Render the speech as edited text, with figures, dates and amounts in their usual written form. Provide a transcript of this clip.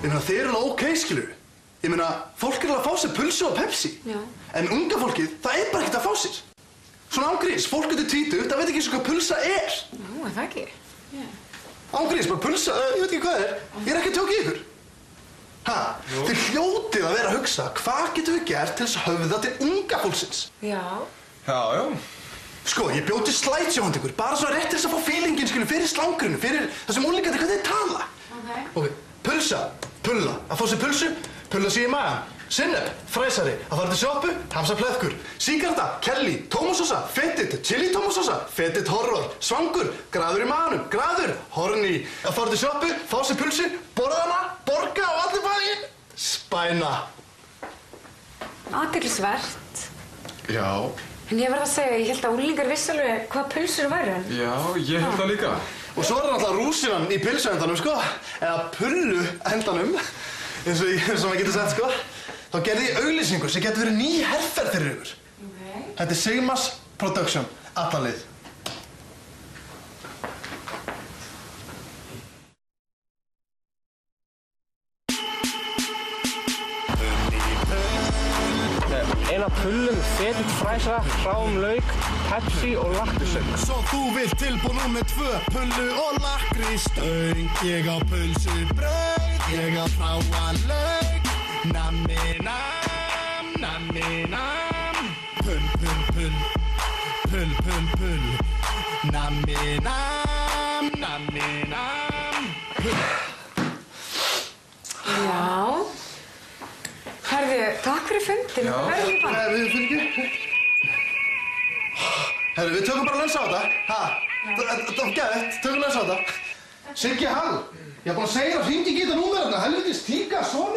Ég meina, þeir eru alveg ókei, skilurðu. Ég meina, fólk er alveg að fá sér pulsu og Pepsi. Já. En unga fólkið, það er bara ekkert að fá sér. Svona ángríns, fólk undir 20, það veit ekki eins og hvað pulsa er. Nú, er það ekki? Já. Ángríns, bara pulsa, ég veit ekki hvað það er. Ég er ekki að tjóka í ykkur. Þið hljótið að vera að hugsa, hvað getum við gert til þess að höfða til unga fólksins? Já. Já. Sko, ég bjó til slideshow handa ykkur, bara svona rétt til þess að fá feelingin, skilur, fyrir slangrinu, fyrir þessum úlingandi hvernig þeir tala. Ok, pulsa, pulla, að fá sér pulsu, pulla sig í magan, sinnep, fræsari, að fara til sjoppu, hamsa pleðkur, sígarda, kelly, tómasósa, fettit, chili tómasósa, fettit horror, svangur, graður í maganum, graður, horny, að fara til sjoppu, fá sér pulsu, borða hana, borga og allir bæinn, spæna. Athyglisvert. Já. En ég verð að segja, ég held að unglingar vissu alveg hvað pulsur væru. Já, ég held það líka. Og svo er það náttúrulega rúsinan í pilsuendanum, sko, eða pulluendanum, eins og maður getur sagt, sko. Þá gerði ég auglýsingu sem getur verið ný herferð fyrir ykkur. Þetta er Sigmas Production, alla leið. Eina pullum, fettit fræsara, hráum lauk, Pepsi og lakríssauk. Svo þú vilt tilbúð númer 2, pullu og lakrísstöng. Ég á pulsu brauð, ég á hráan lauk. Nammi nam, nammi nam. Pull, pull, pull, pull, pull, pull. Nammi nam, nammi nam. Já. Herðu, takk fyrir fundin. Já. Herðu, við tökum bara lens á þetta. Það var geðveikt, tökum lens á þetta. Siggi Hall, ég er búinn að segja að hringi ekki þetta númer þarna, helvitis tíka, svona.